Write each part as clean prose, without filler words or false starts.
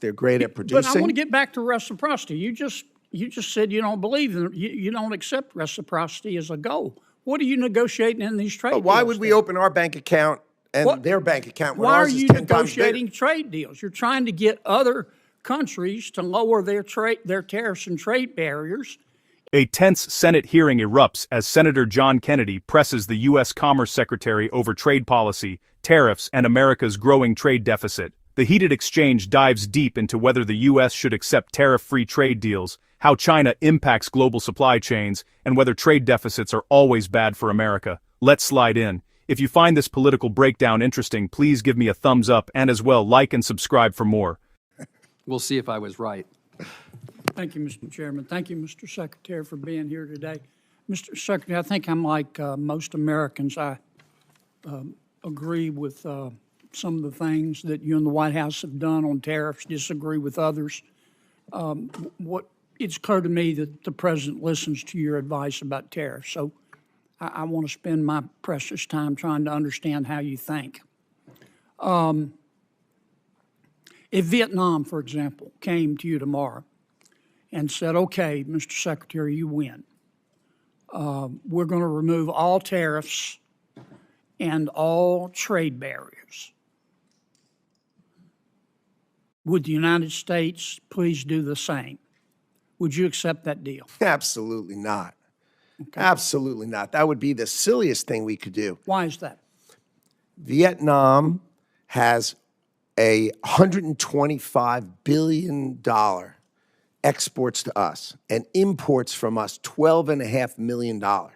They're great at producing. But I want to get back to reciprocity. You just said you don't believe in you don't accept reciprocity as a goal. What are you negotiating in these trade deals? Why would we open our bank account and their bank account when ours is 10 times bigger? Why are you negotiating trade deals? You're trying to get other countries to lower their tariffs and trade barriers. A tense Senate hearing erupts as Senator John Kennedy presses the U.S. Commerce Secretary over trade policy, tariffs, and America's growing trade deficit. The heated exchange dives deep into whether the U.S. should accept tariff-free trade deals, how China impacts global supply chains, and whether trade deficits are always bad for America. Let's slide in. If you find this political breakdown interesting, please give me a thumbs up and as well like and subscribe for more. We'll see if I was right. Thank you, Mr. Chairman. Thank you, Mr. Secretary, for being here today. Mr. Secretary, I think I'm like most Americans. I agree with some of the things that you and the White House have done on tariffs, disagree with others. It's clear to me that the President listens to your advice about tariffs, so I want to spend my precious time trying to understand how you think. If Vietnam, for example, came to you tomorrow and said, okay, Mr. Secretary, you win. We're going to remove all tariffs and all trade barriers. Would the United States please do the same? Would you accept that deal? Absolutely not. Okay. Absolutely not. That would be the silliest thing we could do. Why is that? Vietnam has a $125 billion exports to us and imports from us $12.5 million. And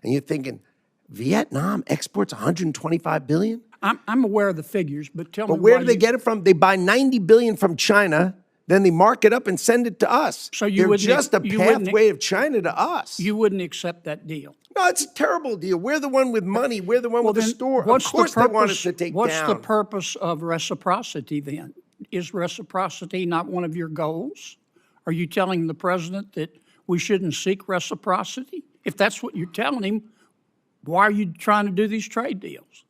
you're thinking, Vietnam exports $125 billion? I'm aware of the figures, but tell me where do they get it from? They buy $90 billion from China, then they mark it up and send it to us. So they're just a pathway of China to us. You wouldn't accept that deal? No, it's a terrible deal. We're the one with money. We're the one with the store. Of course they want us to take down. What's the purpose of reciprocity then? Is reciprocity not one of your goals? Are you telling the President that we shouldn't seek reciprocity? If that's what you're telling him, why are you trying to do these trade deals?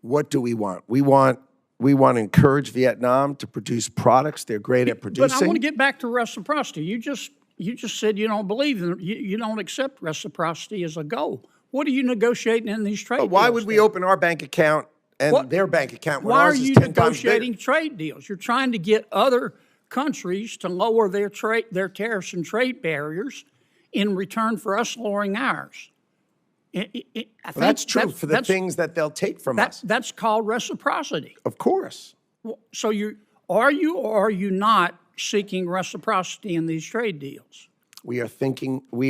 What do we want? We want to encourage Vietnam to produce products they're great at producing. But I want to get back to reciprocity. You just said you don't believe in you don't accept reciprocity as a goal. What are you negotiating in these trade deals? Why would we open our bank account and their bank account when ours is 10 times bigger? Why are you negotiating trade deals? You're trying to get other countries to lower their tariffs and trade barriers in return for us lowering ours. That's true for the things that they'll take from us. That's called reciprocity. Of course. So are you or are you not seeking reciprocity in these trade deals? We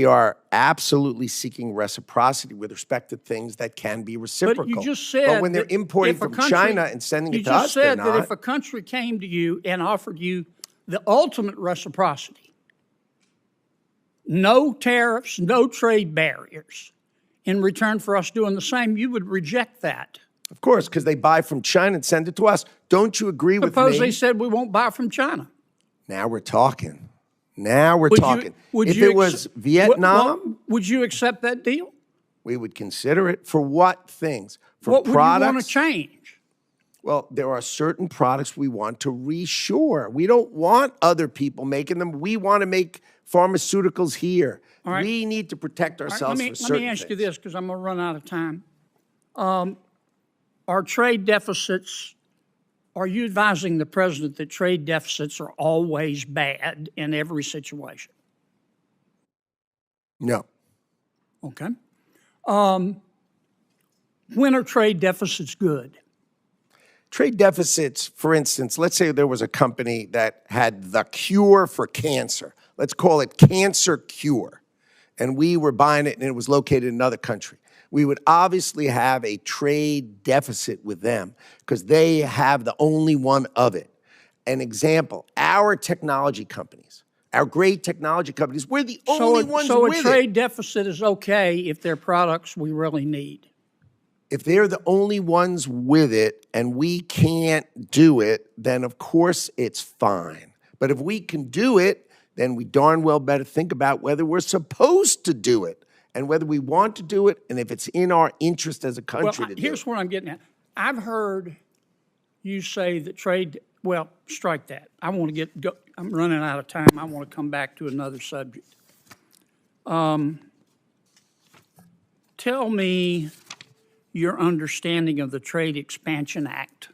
are absolutely seeking reciprocity with respect to things that can be reciprocal. But you just said, but when they're importing from China and sending it to us, they're not. You just said that if a country came to you and offered you the ultimate reciprocity, no tariffs, no trade barriers, in return for us doing the same, you would reject that. Of course, because they buy from China and send it to us. Don't you agree with me? Suppose they said we won't buy from China. Now we're talking. If it was Vietnam, would you accept that deal? We would consider it. For what things? For what products? Would you want to change? Well, there are certain products we want to reshore. We don't want other people making them. We want to make pharmaceuticals here. Right. We need to protect ourselves for certain things. Let me ask you this, because I'm going to run out of time. Our trade deficits, are you advising the President that trade deficits are always bad in every situation? No. Okay. When are trade deficits good? Trade deficits, for instance, let's say there was a company that had the cure for cancer. Let's call it Cancer Cure. And we were buying it and it was located in another country. We would obviously have a trade deficit with them because they have the only one of it. An example, our technology companies, our great technology companies, we're the only ones with it. So a trade deficit is okay if they're products we really need. If they're the only ones with it and we can't do it, then of course it's fine. But if we can do it, then we darn well better think about whether we're supposed to do it and whether we want to do it and if it's in our interest as a country to do it. Here's what I'm getting at. I've heard you say that trade Well, strike that. I want to I'm running out of time. I want to come back to another subject. Tell me your understanding of the Trade Expansion Act.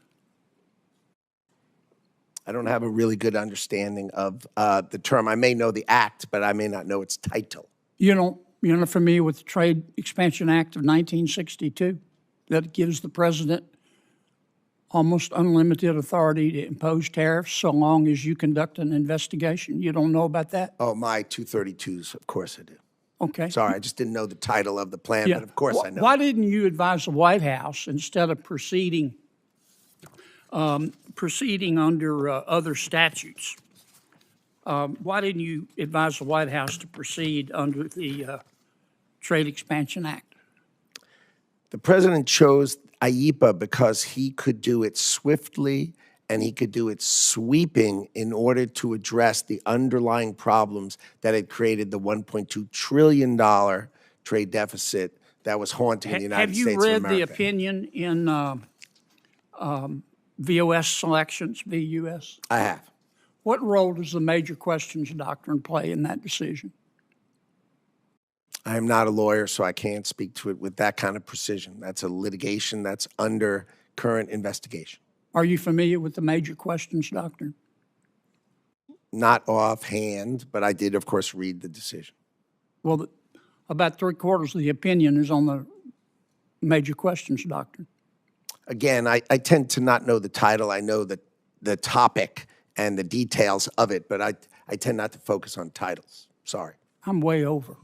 I don't have a really good understanding of the term. I may know the act, but I may not know its title. You're not familiar with the Trade Expansion Act of 1962 that gives the president almost unlimited authority to impose tariffs so long as you conduct an investigation? You don't know about that? Oh, my 232s, of course I do. Okay. Sorry, I just didn't know the title of the plan, Yeah. but of course I know. Why didn't you advise the White House instead of proceeding under other statutes? Why didn't you advise the White House to proceed under the Trade Expansion Act? The president chose IEPA because he could do it swiftly and he could do it sweeping in order to address the underlying problems that had created the $1.2 trillion trade deficit that was haunting the United States of America. Have you read the opinion in VOS selections, VUS? I have. What role does the major questions doctrine play in that decision? I am not a lawyer, so I can't speak to it with that kind of precision. That's a litigation that's under current investigation. Are you familiar with the major questions doctrine? Not offhand, but I did, of course, read the decision. Well, about 3/4 of the opinion is on the major questions doctrine. Again, I tend to not know the title. I know the topic and the details of it, but I tend not to focus on titles. Sorry. I'm way over.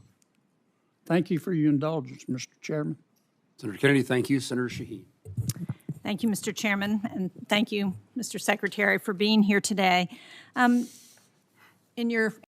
Thank you for your indulgence, Mr. Chairman. Senator Kennedy, thank you. Senator Shaheen. Thank you, Mr. Chairman, and thank you, Mr. Secretary, for being here today. In your